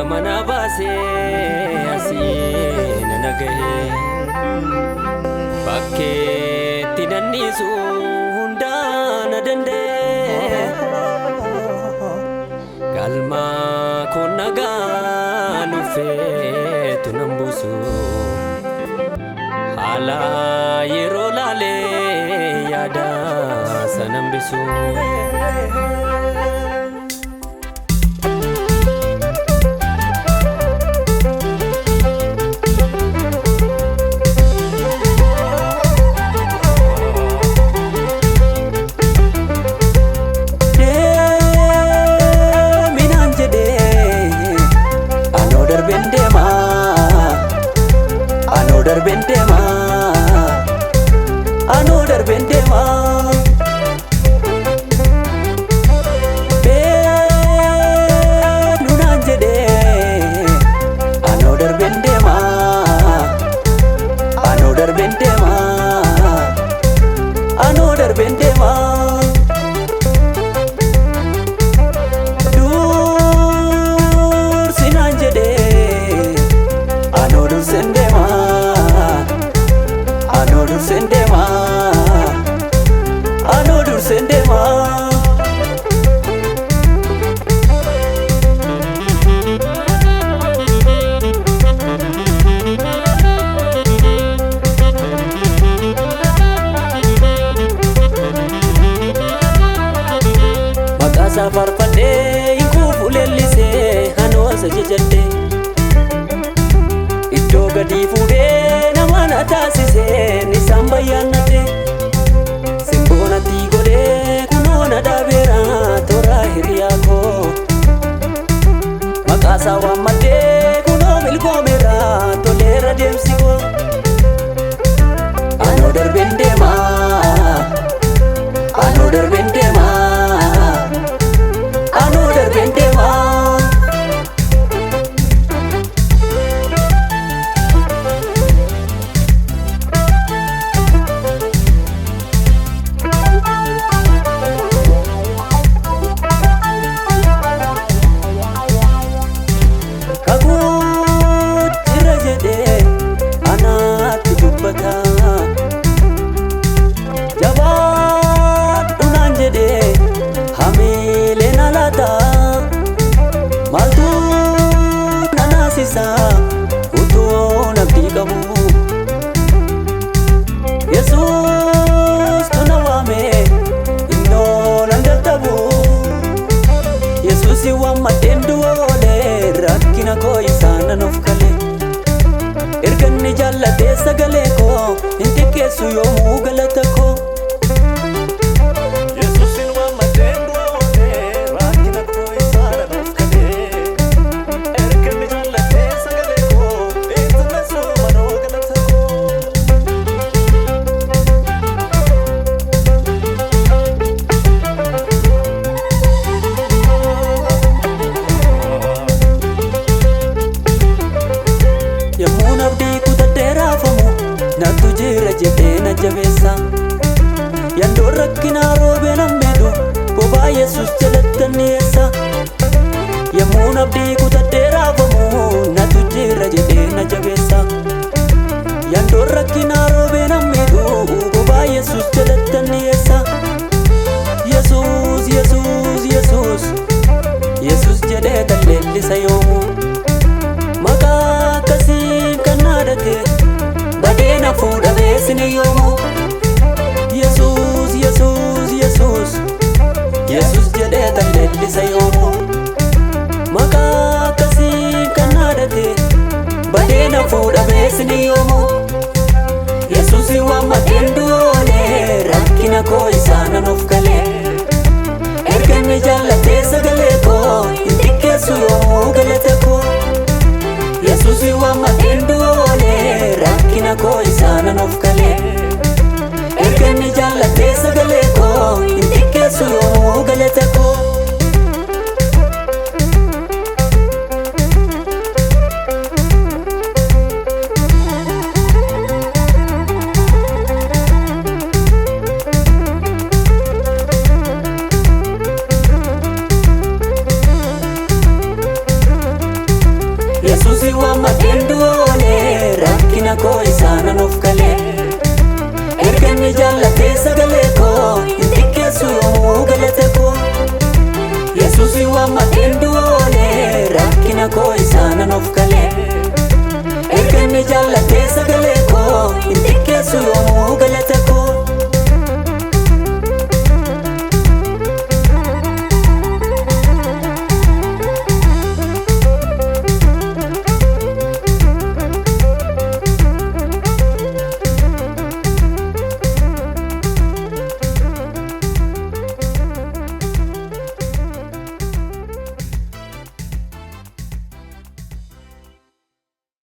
mana baase asiin nagahe bakkeetti nannisu hundaan dandee galma kon nagaan ufeetu nan buusu haala yeroo laalee yaada sanan bisu. Another bendema be nunanjede another bendema dur sinanjede another sendema another sendema makasa farfade ikufu lellise hanosa jejadde iddo gadi fude namana taasise nisaan bayyaannate simboonatti godhe kunoona dhabeera toora hiriyaa koo maqaasaa waammadhee kunoo milkoomeera toleera deemsi koo anoo darbeen deemaa anoo darbeen deemaa anoo darbeen deemaa. Yesus tunawame inno nandattabu Yesusi wammadhendu ole rakkina koo isaana nuuf kale erganni jaallatee sagalee koo hin xiqqeessu yoomuu galata koo natu jira jedheena jabeessa yandoo rakkinaa roobee nammeedu bobaa Yesus jalattan dhiyeessa yemmuun abdii kutadhee raafamu natu jira jedheena jabeessa yandoo rakkinaa roobee nammeedu bobaa Yesus jalattan dhiyeessa Yesus Yesus Yesus Yesus jedhee kan leellisa yoomuu maqaa akkasii kan naadate badena fuudha beesini yoomuu Yesus Yesus Yesus Yesus jedhee kan leellisa yoomuu maqaa akkasii kan naadate badena fuudha beesini yoomuu Yesusi waammadheen du'oolee rakkina koo isaana nuuf galee erganni jaallatee sagalee koo hin xiqqeessu yoomuu galata koo Yesusi waammadheen du'oolee rakkina koo isaana nuuf galee erganni jaallatee sagalee koo hin xiqqeessu yoomuu galata koo. sagalee koo